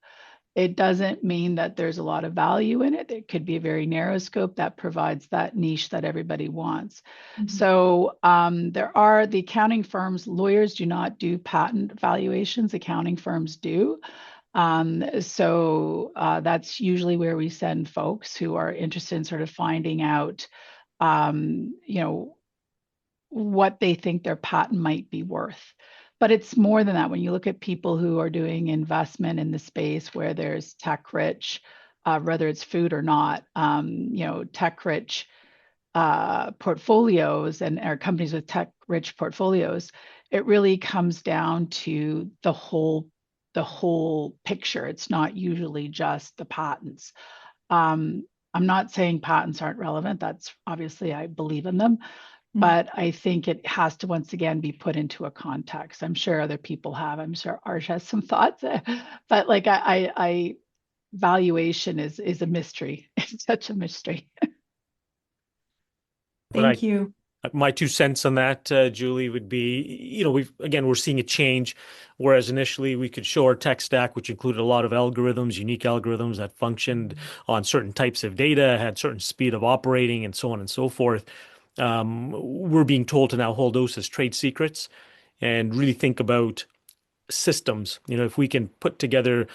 it doesn't mean that there's a lot of value in it. It could be a very narrow scope that provides that niche that everybody wants. So there are the accounting firms, lawyers do not do patent valuations, accounting firms do. So that's usually where we send folks who are interested in sort of finding out, what they think their patent might be worth. But it's more than that. When you look at people who are doing investment in the space where there's tech rich, whether it's food or not, tech rich portfolios or companies with tech rich portfolios, it really comes down to the whole picture. It's not usually just the patents. I'm not saying patents aren't relevant. That's obviously, I believe in them. But I think it has to once again be put into a context. I'm sure other people have. I'm sure Arj has some thoughts, but like I valuation is a mystery. It's such a mystery. Thank you. My 2 cents on that, Julie, would be, we're seeing a change, whereas initially we could show our tech stack, which included a lot of algorithms, unique algorithms that functioned on certain types of data, had certain speed of operating, and so on and so forth. We're being told to now hold those as trade secrets and really think about systems. If we can put together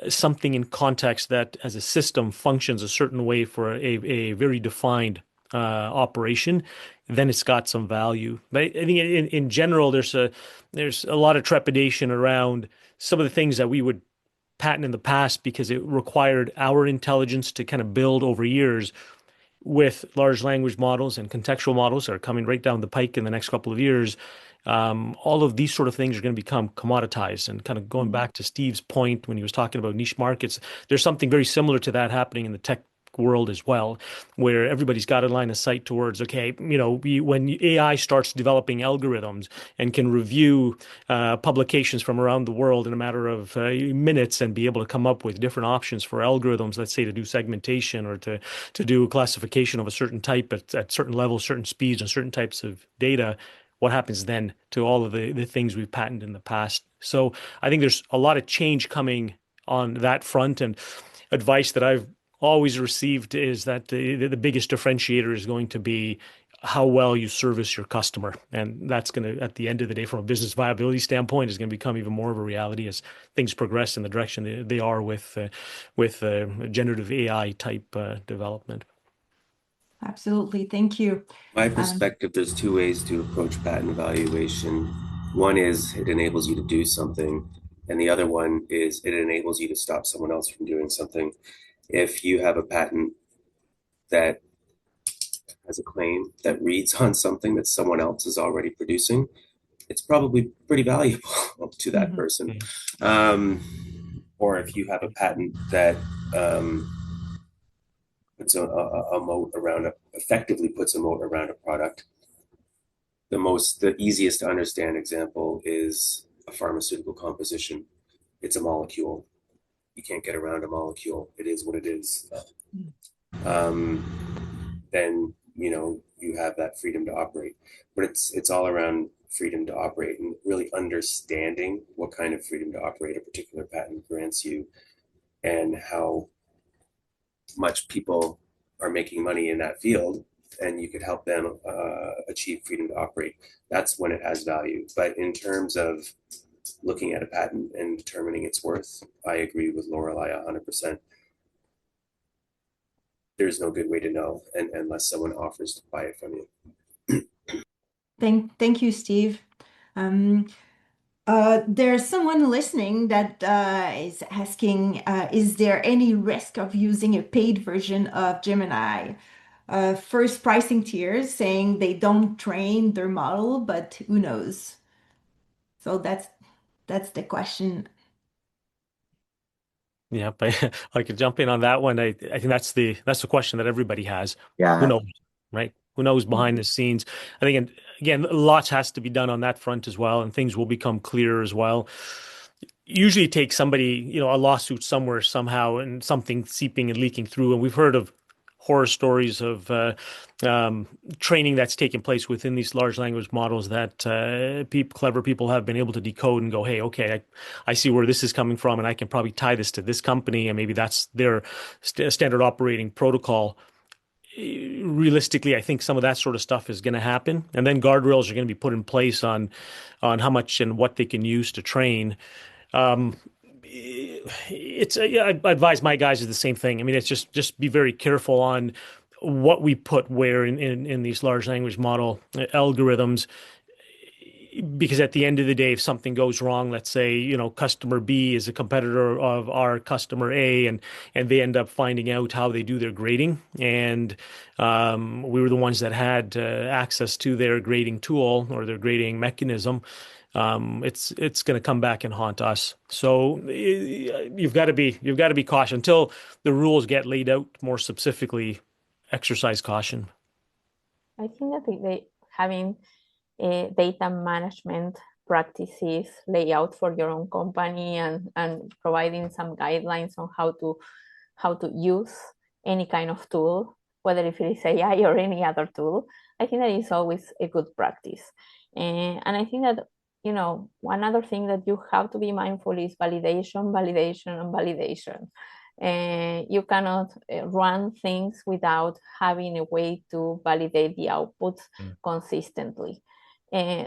something in context that as a system functions a certain way for a very defined operation, then it's got some value. But I think in general, there's a lot of trepidation around some of the things that we would patent in the past because it required our intelligence to kind of build over years. With large language models and contextual models that are coming right down the pike in the next couple of years, all of these sort of things are going to become commoditized. And kind of going back to Steve's point when he was talking about niche markets, there's something very similar to that happening in the tech world as well, where everybody's got a line of sight towards, when AI starts developing algorithms and can review publications from around the world in a matter of minutes and be able to come up with different options for algorithms, let's say to do segmentation or to do classification of a certain type at certain levels, certain speeds, and certain types of data, what happens then to all of the things we've patented in the past? So I think there's a lot of change coming on that front, and advice that I've always received is that the biggest differentiator is going to be how well you service your customer. And that's going to, at the end of the day, from a business viability standpoint, is going to become even more of a reality as things progress in the direction they are with generative AI type development. Absolutely. Thank you. My perspective, there's 2 ways to approach patent evaluation. One is it enables you to do something, and the other one is it enables you to stop someone else from doing something. If you have a patent that has a claim that reads on something that someone else is already producing, it's probably pretty valuable to that person. Or if you have a patent that puts a moat around effectively puts a moat around a product. The easiest to understand example is a pharmaceutical composition. It's a molecule. You can't get around a molecule. It is what it is. Then you have that freedom to operate. But it's all around freedom to operate and really understanding what kind of freedom to operate a particular patent grants you and how much people are making money in that field, and you could help them achieve freedom to operate. That's when it has value. But in terms of looking at a patent and determining its worth, I agree with Lorelei 100%. There's no good way to know unless someone offers to buy it from you. Thank you, Steve. There's someone listening that is asking, is there any risk of using a paid version of Gemini? First pricing tiers saying they don't train their model, but who knows? So that's the question. Yeah, but I could jump in on that one. I think that's the question that everybody has. Yeah. Who knows, right? Who knows behind the scenes? I think, and again, lots has to be done on that front as well, and things will become clearer as well. usually it takes somebody, a lawsuit somewhere somehow and something seeping and leaking through. And we've heard of horror stories of training that's taken place within these large language models that clever people have been able to decode and go, hey, okay, I see where this is coming from, and I can probably tie this to this company, and maybe that's their standard operating protocol. Realistically, I think some of that sort of stuff is going to happen, and then guardrails are going to be put in place on how much and what they can use to train. I advise my guys is the same thing. I mean, it's just be very careful on what we put where in these large language model algorithms, because at the end of the day, if something goes wrong, let's say, customer B is a competitor of our customer A, and they end up finding out how they do their grading, and we were the ones that had access to their grading tool or their grading mechanism. It's going to come back and haunt us. So you've got to be cautious until the rules get laid out more specifically. Exercise caution. I think that having data management practices lay out for your own company and providing some guidelines on how to use any kind of tool, whether if it is AI or any other tool, I think that is always a good practice. And I think that one other thing that you have to be mindful is validation, and validation. You cannot run things without having a way to validate the outputs consistently.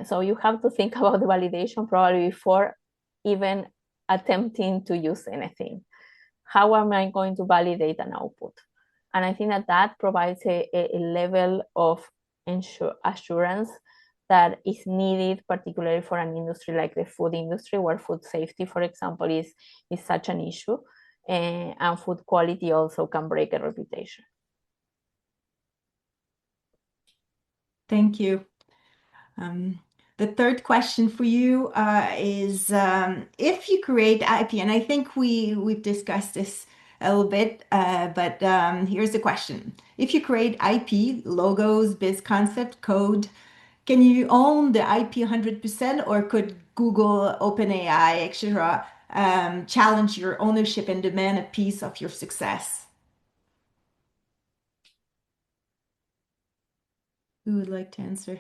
So you have to think about the validation probably before even attempting to use anything. How am I going to validate an output? And I think that provides a level of assurance that is needed, particularly for an industry like the food industry, where food safety, for example, is such an issue, and food quality also can break a reputation. Thank you. The third question for you is if you create IP, and I think we've discussed this a little bit, but here's the question. If you create IP, logos, biz concept, code, can you own the IP 100%, or could Google, OpenAI, etc. Challenge your ownership and demand a piece of your success? Who would like to answer?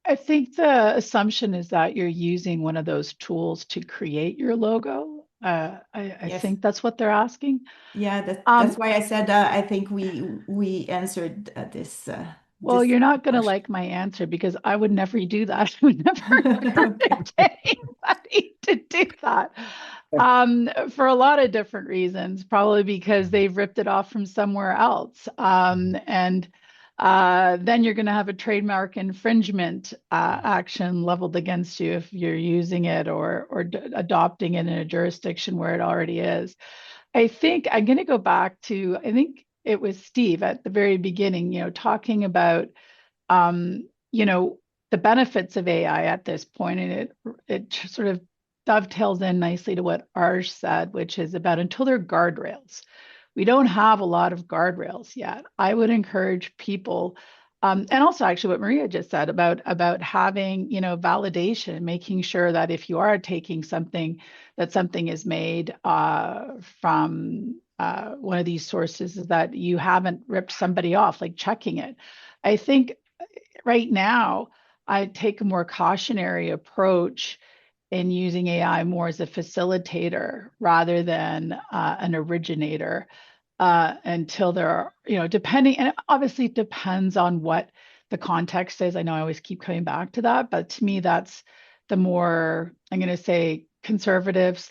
I think the assumption is that you're using one of those tools to create your logo. I Yes. think that's what they're asking. Yeah, that's why I said I think we answered this. Well, this you're not going to question. like my answer, because I would never do that. I would never encourage anybody to do that. For a lot of different reasons, probably because they've ripped it off from somewhere else. And then you're going to have a trademark infringement action leveled against you if you're using it or adopting it in a jurisdiction where it already is. I think I'm going to go back to, I think it was Steve at the very beginning, talking about, the benefits of AI at this point, and it sort of dovetails in nicely to what Arj said, which is about until there are guardrails. We don't have a lot of guardrails yet. I would encourage people, and also actually what Maria just said about having, validation, making sure that if you are taking something, that something is made from one of these sources, is that you haven't ripped somebody off, like checking it. I think right now I take a more cautionary approach in using AI more as a facilitator rather than an originator. Until there are, depending, and obviously it depends on what the context is. I know I always keep coming back to that, but to me, that's the more, I'm going to say, conservative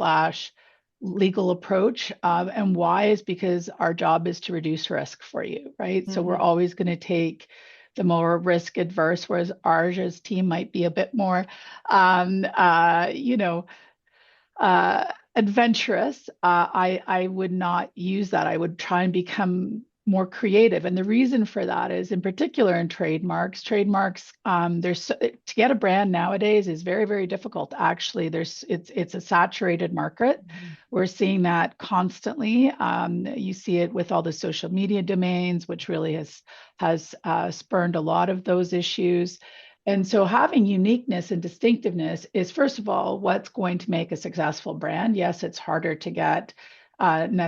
/ legal approach. And why is because our job is to reduce risk for you, right? Mm-hmm. So we're always going to take the more risk adverse, whereas Arj's team might be a bit more, adventurous. I would not use that. I would try and become more creative. And the reason for that is, in particular in trademarks, to get a brand nowadays is very, very difficult. Actually, it's a saturated market. Mm-hmm. We're seeing that constantly. You see it with all the social media domains, which really has spurned a lot of those issues. And so having uniqueness and distinctiveness is, first of all, what's going to make a successful brand. Yes, it's harder to get, and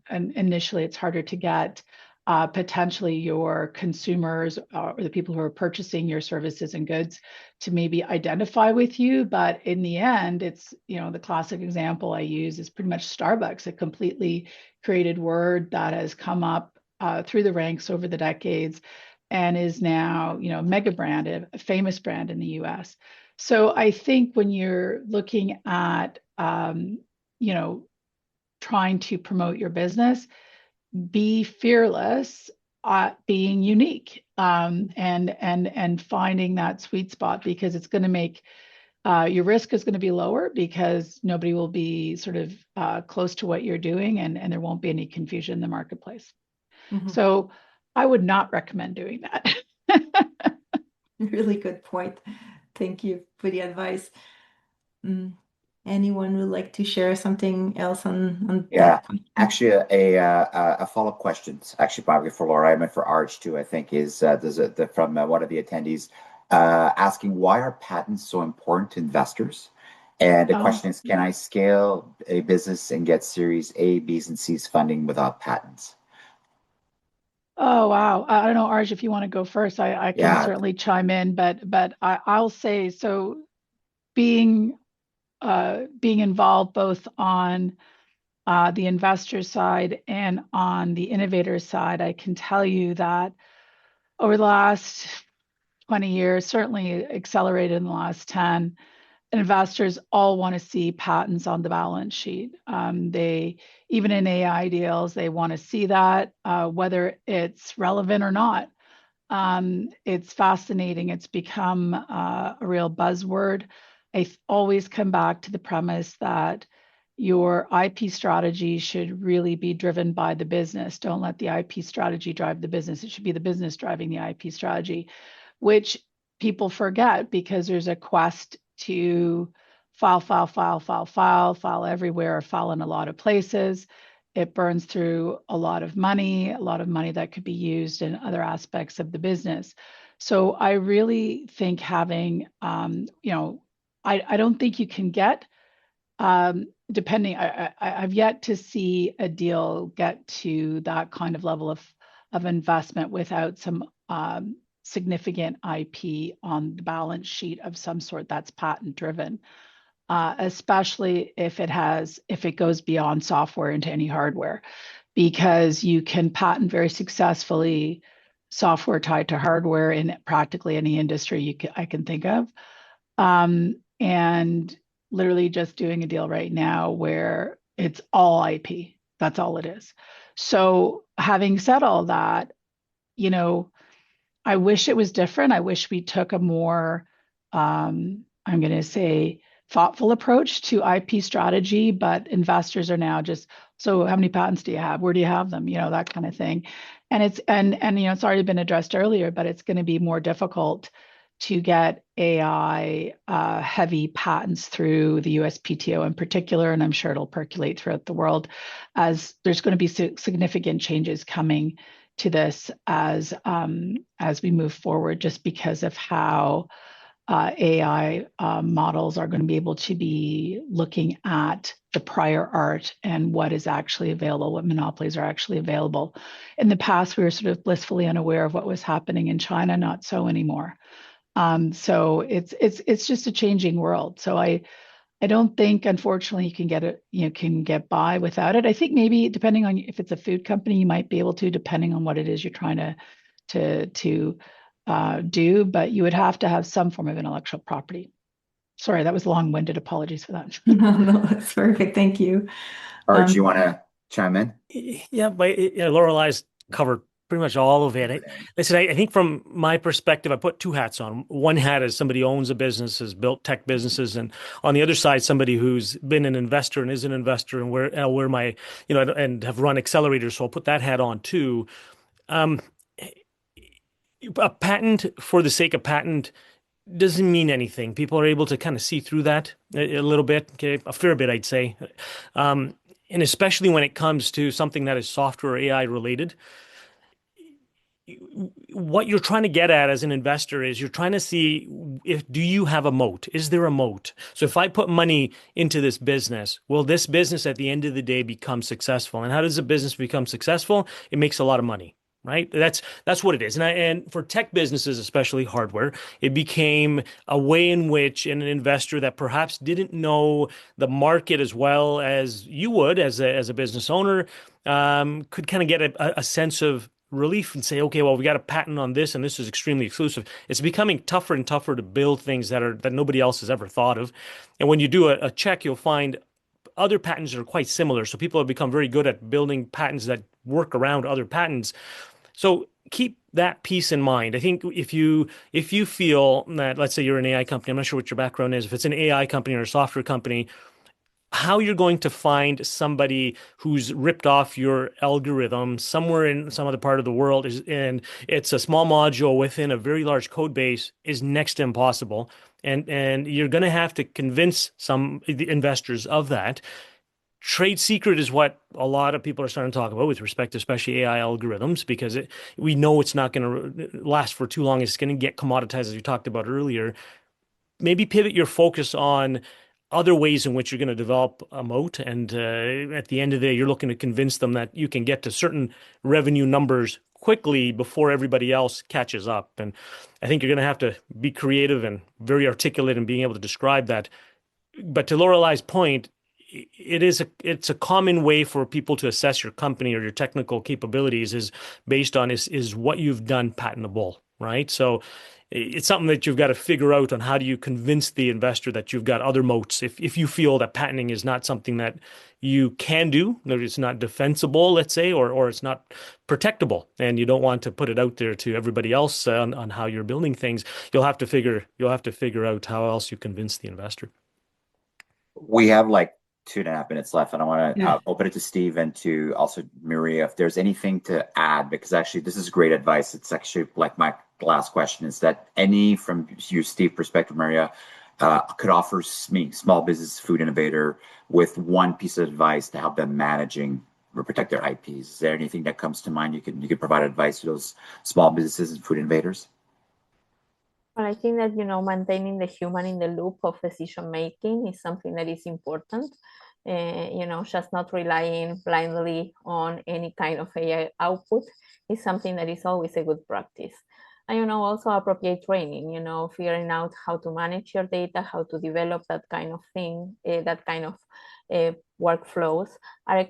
initially it's harder to get potentially your consumers or the people who are purchasing your services and goods to maybe identify with you. But in the end, it's, the classic example I use is pretty much Starbucks, a completely created word that has come up through the ranks over the decades and is now, mega brand, a famous brand in the US. So I think when you're looking at, trying to promote your business, be fearless at being unique, and finding that sweet spot, because it's going to make your risk is going to be lower because nobody will be sort of close to what you're doing, and there won't be any confusion in the marketplace. Mm-hmm. So I would not recommend doing that. Really good point. Thank you for the advice. Anyone would like to share something else on that? Actually, a follow-up question, actually probably for Laura, and for Arch too, I think, is from one of the attendees asking, why are patents so important to investors? And the question is, can I scale a business and get Series A, B's, and C's funding without patents? Oh, wow. I don't know, Arj, if you want to go first, I can certainly chime in, but I'll say, so being involved both on the investor side and on the innovator side, I can tell you that over the last 20 years, certainly accelerated in the last 10, investors all want to see patents on the balance sheet. They, even in AI deals, they want to see that, whether it's relevant or not. It's fascinating. It's become a real buzzword. I always come back to the premise that your IP strategy should really be driven by the business. Don't let the IP strategy drive the business. It should be the business driving the IP strategy, which people forget because there's a quest to file everywhere, file in a lot of places. It burns through a lot of money that could be used in other aspects of the business. So I really think having, I don't think you can get, depending, I've yet to see a deal get to that kind of level of investment without some significant IP on the balance sheet of some sort that's patent driven, especially if it goes beyond software into any hardware, because you can patent very successfully software tied to hardware in practically any industry I can think of. And literally just doing a deal right now where it's all IP. That's all it is. So having said all that, I wish it was different. I wish we took a more, I'm going to say, thoughtful approach to IP strategy, but investors are now just, so how many patents do you have? Where do you have them? That kind of thing. And it's already been addressed earlier, but it's going to be more difficult to get AI heavy patents through the USPTO in particular, and I'm sure it'll percolate throughout the world, as there's going to be significant changes coming to this as we move forward, just because of how AI models are going to be able to be looking at the prior art and what is actually available, what monopolies are actually available. In the past, we were sort of blissfully unaware of what was happening in China, not so anymore. So it's just a changing world. So I don't think, unfortunately, you can get by without it. I think maybe depending on if it's a food company, you might be able to, depending on what it is you're trying to do, but you would have to have some form of intellectual property. Sorry, that was long-winded. Apologies for that. No, that's perfect. Thank you. Arch, do you want to chime in? Yeah, but Lorelei's covered pretty much all of it. Listen, I think from my perspective, I put two hats on. One hat is somebody who owns a business, has built tech businesses, and on the other side, somebody who's been an investor and is an investor, and where my, and have run accelerators. So I'll put that hat on too. A patent for the sake of patent doesn't mean anything. People are able to kind of see through that a little bit, okay, a fair bit, I'd say. And especially when it comes to something that is software or AI related. what you're trying to get at as an investor is you're trying to see do you have a moat? Is there a moat? So if I put money into this business, will this business at the end of the day become successful? And how does a business become successful? It makes a lot of money, right? That's what it is. And for tech businesses, especially hardware, it became a way in which an investor that perhaps didn't know the market as well as you would as a business owner could kind of get a sense of relief and say, okay, well, we got a patent on this and this is extremely exclusive. It's becoming tougher and tougher to build things that nobody else has ever thought of. And when you do a check, you'll find other patents that are quite similar. So people have become very good at building patents that work around other patents. So keep that piece in mind. I think if you feel that, let's say you're an AI company, I'm not sure what your background is, if it's an AI company or a software company, how you're going to find somebody who's ripped off your algorithm somewhere in some other part of the world and it's a small module within a very large code base is next to impossible. And you're going to have to convince the investors of that. Trade secret is what a lot of people are starting to talk about with respect to especially AI algorithms, because we know it's not going to last for too long. It's going to get commoditized, as we talked about earlier. Maybe pivot your focus on other ways in which you're going to develop a moat. And at the end of the day, you're looking to convince them that you can get to certain revenue numbers quickly before everybody else catches up. And I think you're going to have to be creative and very articulate in being able to describe that. But to Lorelei's point, it's a common way for people to assess your company or your technical capabilities is based on is what you've done patentable, right? So it's something that you've got to figure out on how do you convince the investor that you've got other moats. If you feel that patenting is not something that you can do, that it's not defensible, let's say, or it's not protectable, and you don't want to put it out there to everybody else on how you're building things, you'll have to figure out how else you convince the investor. We have like 2.5 minutes left, and I want to open it to Steve and to also Maria if there's anything to add, because actually this is great advice. It's actually like my last question is that any from you, Steve, perspective, Maria, could offer me, small business food innovator, with one piece of advice to help them managing or protect their IPs. Is there anything that comes to mind you could provide advice to those small businesses and food innovators? Well, I think that, maintaining the human in the loop of decision making is something that is important. Just not relying blindly on any kind of AI output is something that is always a good practice. And, also appropriate training, figuring out how to manage your data, how to develop that kind of thing, that kind of workflows are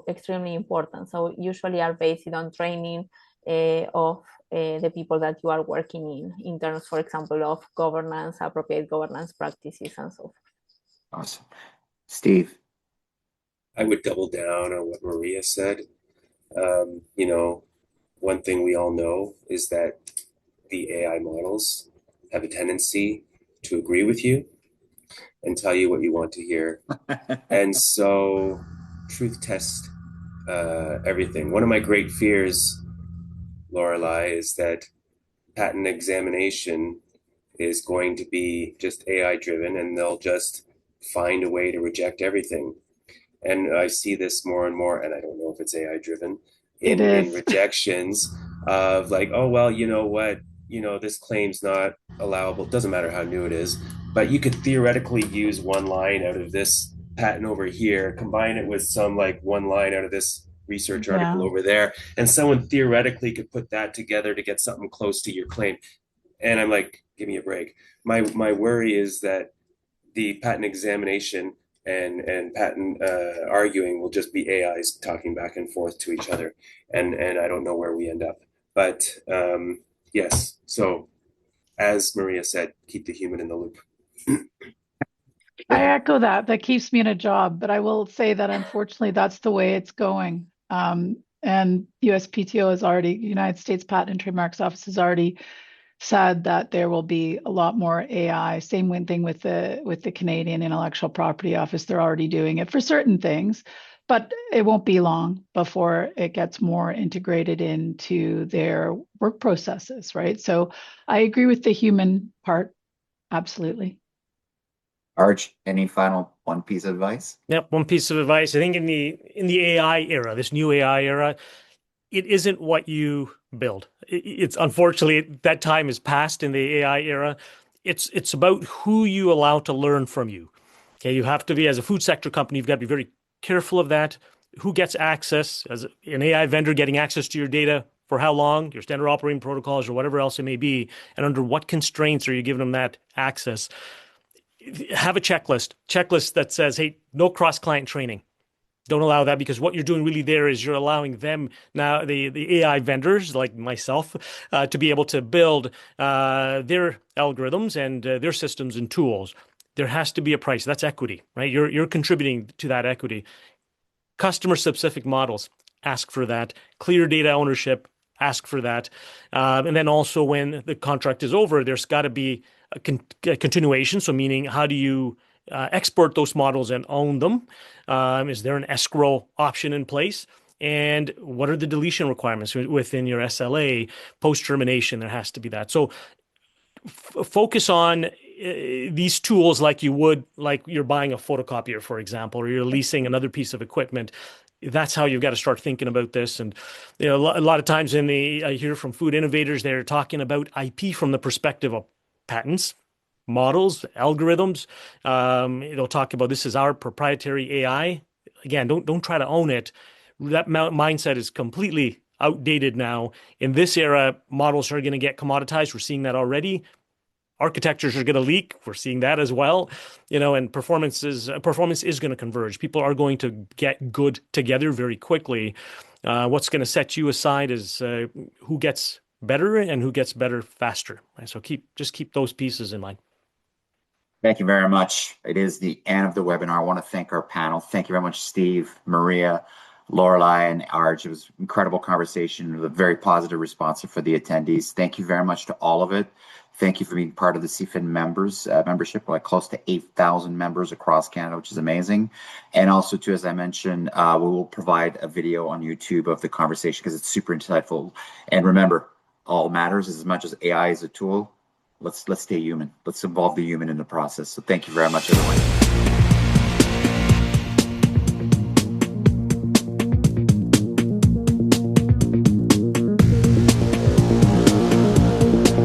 extremely important. So usually are based on training of the people that you are working in terms, for example, of governance, appropriate governance practices, and so forth. Awesome. Steve? I would double down on what Maria said. One thing we all know is that the AI models have a tendency to agree with you and tell you what you want to hear. And so truth test everything. One of my great fears, Lorelei, is that patent examination is going to be just AI driven and they'll just find a way to reject everything. And I see this more and more, and I don't know if it's AI driven, in rejections of like, oh, well, you know what, this claim's not allowable. It doesn't matter how new it is, but you could theoretically use one line out of this patent over here, combine it with some like one line out of this research article over there, and someone theoretically could put that together to get something close to your claim. And I'm like, give me a break. My worry is that the patent examination and patent arguing will just be AIs talking back and forth to each other, and I don't know where we end up. But yes, so as Maria said, keep the human in the loop. I echo that. That keeps me in a job, but I will say that unfortunately that's the way it's going. And USPTO has already, United States Patent and Trademarks Office has already said that there will be a lot more AI. Same thing with the Canadian Intellectual Property Office. They're already doing it for certain things, but it won't be long before it gets more integrated into their work processes, right? So I agree with the human part, absolutely. Arch, any final one piece of advice? Yep, one piece of advice. I think in the AI era, this new AI era, it isn't what you build. It's unfortunately that time is past in the AI era. It's about who you allow to learn from you. Okay, you have to be, as a food sector company, you've got to be very careful of that. Who gets access as an AI vendor, getting access to your data for how long, your standard operating protocols or whatever else it may be, and under what constraints are you giving them that access? Have a checklist that says, hey, no cross-client training. Don't allow that, because what you're doing really there is you're allowing them now, the AI vendors like myself, to be able to build their algorithms and their systems and tools. There has to be a price. That's equity, right? You're contributing to that equity. Customer-specific models, ask for that. Clear data ownership, ask for that. And then also when the contract is over, there's got to be a continuation. So meaning, how do you export those models and own them? Is there an escrow option in place? And what are the deletion requirements within your SLA? Post-termination, there has to be that. So focus on these tools like you would, like you're buying a photocopier, for example, or you're leasing another piece of equipment. That's how you've got to start thinking about this. And a lot of times I hear from food innovators, they're talking about IP from the perspective of patents, models, algorithms. They'll talk about, this is our proprietary AI. Again, don't try to own it. That mindset is completely outdated now. In this era, models are going to get commoditized. We're seeing that already. Architectures are going to leak. We're seeing that as well. And performance is going to converge. People are going to get good together very quickly. What's going to set you aside is who gets better and who gets better faster. Right? So just keep those pieces in mind. Thank you very much. It is the end of the webinar. I want to thank our panel. Thank you very much, Steve, Maria, Lorelei, and Arj. It was an incredible conversation with a very positive response for the attendees. Thank you very much to all of it. Thank you for being part of the CFIN membership, like close to 8,000 members across Canada, which is amazing. And also, too, as I mentioned, we will provide a video on YouTube of the conversation because it's super insightful. And remember, all matters as much as AI is a tool. Let's stay human. Let's involve the human in the process. So thank you very much, everyone.